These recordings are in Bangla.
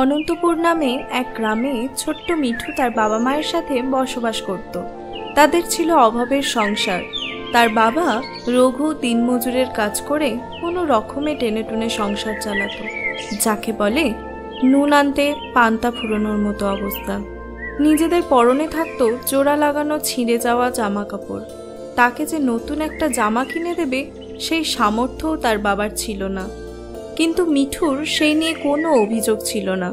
অনন্তপুর নামে এক গ্রামে ছোট্ট মিঠু তার বাবা মায়ের সাথে বসবাস করত। তাদের ছিল অভাবের সংসার। তার বাবা রঘু দিনমজুরের কাজ করে কোনো রকমে টেনে টুনে সংসার চালাতো, যাকে বলে নুন আনতে পান্তা ফুরোনোর মতো অবস্থা। নিজেদের পরনে থাকতো জোড়া লাগানো ছিঁড়ে যাওয়া জামা কাপড়। তাকে যে নতুন একটা জামা কিনে দেবে সেই সামর্থ্যও তার বাবার ছিল না। কিন্তু মিঠুর সেই নিয়ে কোনো অভিযোগ ছিল না,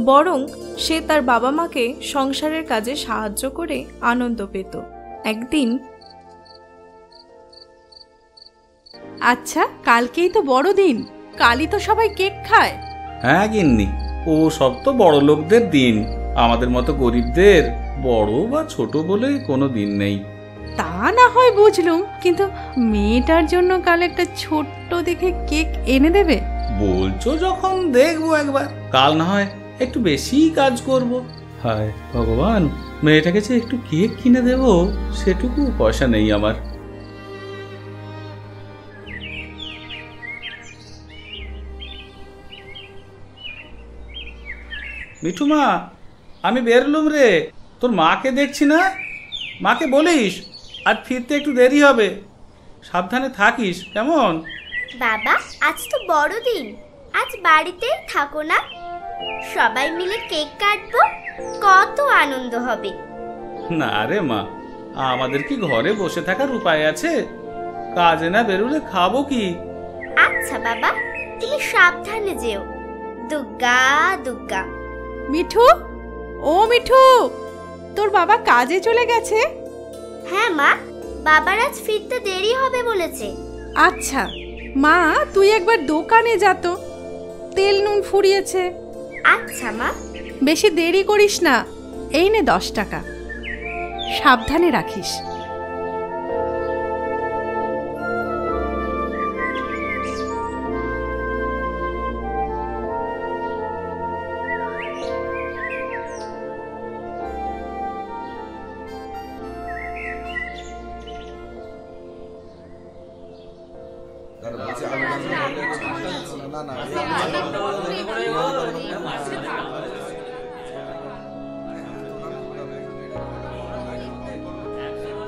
বরং সে তার বাবা মাকে সংসারের কাজে সাহায্য করে আনন্দ পেত। একদিন, আচ্ছা কালকেই তো বড়দিন, কালই তো সবাই কেক খায়। হ্যাঁ গিন্নি, ও সব তো বড় লোকদের দিন, আমাদের মতো গরিবদের বড় বা ছোট বলে কোনো দিন নেই। তা না হয় বুঝলুম, কিন্তু মেয়েটার জন্য কাল একটা ছোট্ট দেখে কেক এনে দেবে বলছো যখন, দেখবো একবার। কাল না হয় একটু বেশি কাজ করব। হায় ভগবান, মেয়েটাকে যে একটু কেক কিনে দেব সেটুকু পয়সা নেই আমার। মিঠু মা, আমি বেরলুম রে, তোর মাকে দেখছি না। মাকে বলিস আর ফিরতে একটু দেরি হবে, সাবধানে থাকিস কেমন? বাবা, আজ তো বড়দিন, আজ বাড়িতেই থাকো না, সবাই মিলে কেক কাটবো, কত আনন্দ হবে। না রে মা, আমাদের কি ঘরে বসে থাকার উপায় আছে? কাজে না বেরোলে খাবো কি? আচ্ছা বাবা, তুমি সাবধানে যেও। দুগ্গা দুগ্গা। মিঠু, ও মিঠু, তোর বাবা কাজে চলে গেছে? হ্যাঁ মা, বাবার আজ ফিরতে দেরি হবে বলেছে। আচ্ছা মা, তুই একবার দোকানে যা তো, তেল নুন ফুরিয়েছে। আচ্ছা মা। বেশি দেরি করিস না, এই নে 10 টাকা, সাবধানে রাখিস।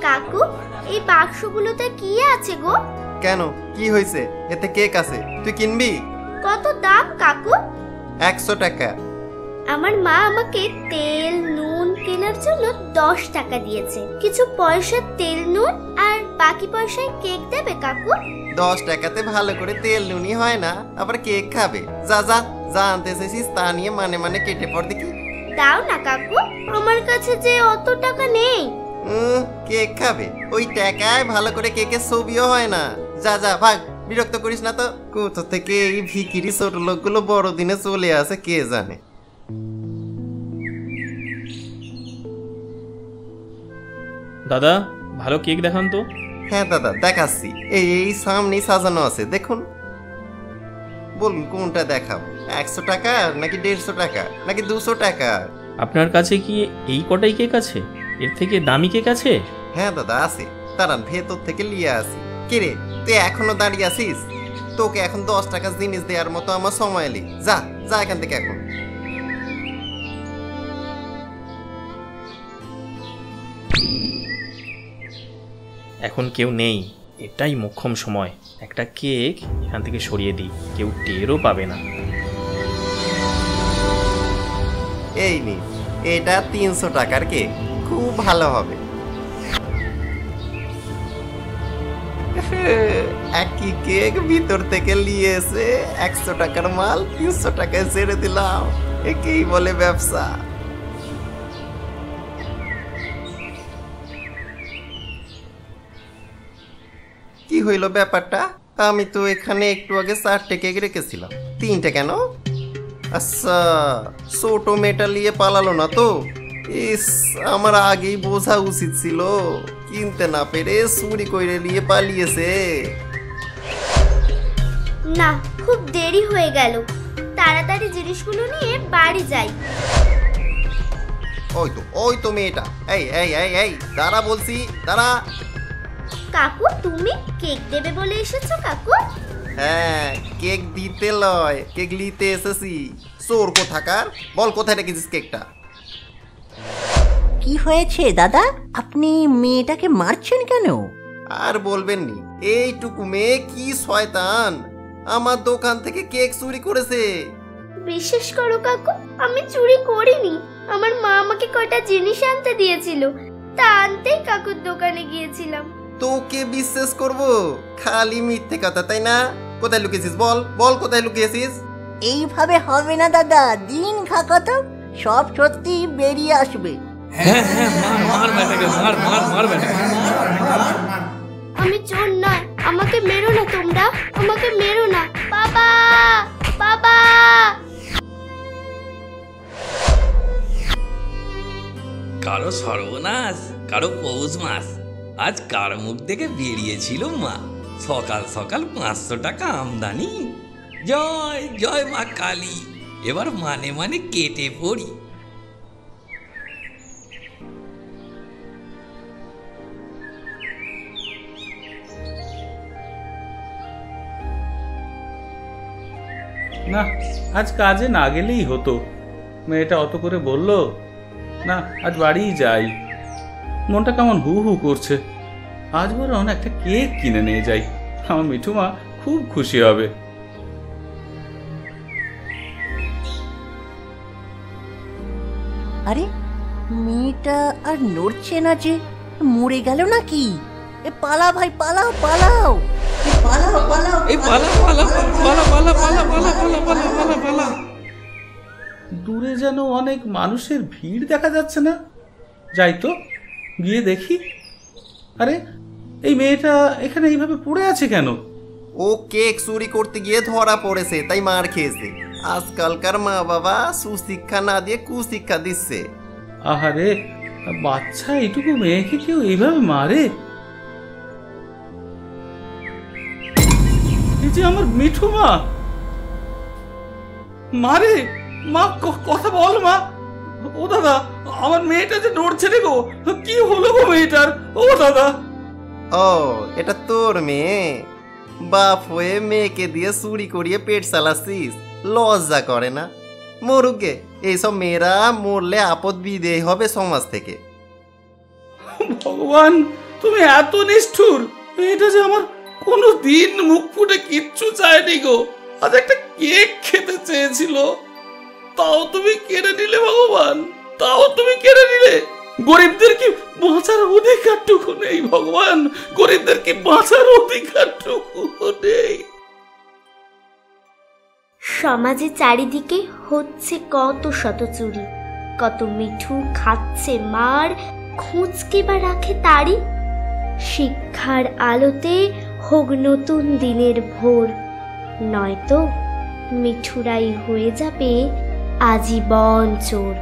কাকু, এই বাক্সগুলোতে কি আছে গো? কেন, কি হয়েছে? এতে কেক আছে, তুই কিনবি? কত দাম কাকু? 100 টাকা। আমার মা আমাকে তেল নুন কেনার জন্য 10 টাকা দিয়েছে। কিছু পয়সা তেল নুন আর বাকি পয়সায় কেক দেবে কাকু? 10 টাকাতে ভালো করে তেল নুনই হয় না, আবার কেক খাবে? যা যা যা আনতে এসেছিস তা নিয়ে মানে মানে কেটে পড় দেখি। দাও না কাকু, আমার কাছে যে অত টাকা নেই। কেক খাবে? ওই টাকায় ভালো করে কেকের ছবিও হয় না। যা যা ভাগ, বিরক্ত করিস না তো। কোথা থেকে এই ভিখিরি ছোট লোকগুলো বড়দিনে চলে আসে কে জানে। দাদা, ভালো কেক দেখান তো। হ্যাঁ দাদা, দেখাচ্ছি, এই সামনেই সাজানো আছে, দেখুন। বলুন কোনটা দেখাবো? 100 টাকা নাকি 150 টাকা নাকি 200 টাকা? আপনার কাছে কি এই কটাই কেক আছে? এর থেকে দামি কেক আছে? হ্যাঁ দাদা আছে, দাঁড়ান ভেতর থেকে নিয়ে আসি। কিরে, তুই এখনো দাঁড়িয়ে আছিস? তোকে এখন 10 টাকা জিনিস দেওয়ার মতো আমার সময় নেই। যা যা এখান থেকে এখন। এখন কেউ নেই, এটাই মোক্ষম সময়। একটা কেক এখান থেকে সরিয়ে দিই, কেউ টেরও পাবে না। এই নি, এটা 300 টাকার কেক, খুব ভালো হবে। একই কেক ভিতর থেকে নিয়ে এসে 100 টাকার মাল 300 টাকায় ছেড়ে দিলাম, একেই বলে ব্যবসা। কি হইল ব্যাপারটা? আমি তো এখানে একটু আগে 4টে কেক রেখেছিলাম, 3টে কেন? আচ্ছা, ছোট মেয়েটা নিয়ে পালালো না তো? ইস, আমার আগেই বোঝা উচিত ছিল, কিনতে না পেরে চুরি করে নিয়ে পালিয়েছে। না, খুব দেরি হয়ে গেল, তাড়াতাড়ি জিনিসগুলো নিয়ে বাড়ি যাই। ওই তো মেয়েটা। এই এই এই এই দাঁড়া বলছি, দাঁড়া। কাকু, তুমি কেক দেবে বলে এসেছো কাকু? হ্যাঁ, কেক দিতে লয়, কেক নিতে এসেছি। চোর কোথাকার, বল কোথায় রেখেছিস কেকটা? কি হয়েছে দাদা, আপনি মেয়েটাকে মারছেন কেন? আর বলবেন নি, এইটুকু মেয়ে কি শয়তান, আমার দোকান থেকে কেক চুরি করেছে। বিশ্বাস করো কাকু, আমি চুরি করিনি। আমার মা আমাকে কয়টা জিনিস আনতে দিয়েছিল, তা আনতেই কাকুর দোকানে গিয়েছিলাম। তোকে বিশ্বাস করব? খালি মিথ্যে কথা, তাই না? কোথায় লুকিয়েছিস বল, বল কোথায় লুকিয়েছিস? এইভাবে হবে না দাদা, দিন খাকা তো, সব সত্যি বেরিয়ে আসবে। আমি চোর নয়, আমাকে মেরো না তোমরা, আমাকে মেরো না। বাবা, বাবা। কারো সর্বনাশ, কারো পৌষ মাস। আজ কার মুখ থেকে বেরিয়েছিল মা, সকাল সকাল 500 টাকা আমদানি। জয় জয় মা কালী, এবার মানে মানে কেটে পড়ি। না, আজ কাজে না গেলেই হতো। মেয়েটা অত করে বললো, না আজ বাড়িই যাই। মনটা কেমন হু হু করছে। আজ বরং একটা কেক কিনে নিয়ে যাই, আমার মিঠু মা খুব খুশি হবে। আরে মেয়েটা আর নড়ছে না যে, মরে গেল নাকি? এ পালা ভাই, পালাও পালাও, এ পালাও পালাও, এই পালা পালা পালা পালা পালা পালা পালা পালা পালা পালা। দূরে যেন অনেক মানুষের ভিড় দেখা যাচ্ছে না? যাই তো, গিয়ে দেখি। আরে এই মেয়েটা এখানে এইভাবে পড়ে আছে কেন? ও কেক চুরি করতে গিয়ে ধরা পড়েছে, তাই মার খেয়েছে। আজকালকার মা বাবা সুশিক্ষা না দিয়ে কুশিক্ষা দিচ্ছে। আহারে, বাচ্চা এইটুকু মেয়েকে কেউ এইভাবে মারে? এই যে আমার মিঠু মা, মারে মা, কথা বল মা। ও দাদা, আমার মেয়েটা যে নড়ছে রে গো, কি হলো গো মেয়েটার? ও দাদা। ও, এটা তোর মেয়ে? বাপ হয়ে মেয়েকে দিয়ে চুরি করিয়ে পেট চালাচ্ছিস, লজ্জা করে না? মরুকে, এইসব মেয়েরা মরলে আপদ বিদেয় হবে সমাজ থেকে। ভগবান, তুমি এত নিষ্ঠুর! এটা যে আমার কোনো দিন মুখ ফুটে কিচ্ছু চায়নি গো। আজ একটা কেক খেতে চেয়েছিল, তাও তুমি কেড়ে নিলে ভগবান, তাও তুমি কেড়ে নিলে। গরিবদের কি বাঁচার অধিকারটুকু নেই ভগবান? গরিবদের কি বাঁচার অধিকারটুকু নেই? সমাজে চারিদিকে হচ্ছে কত শত চুরি, কত মিঠু খাচ্ছে মার, খুঁজকে বা রাখে তারি। শিক্ষার আলোতে হোক নতুন দিনের ভোর, নয়তো মিঠুরাই হয়ে যাবে আজীবন চোর।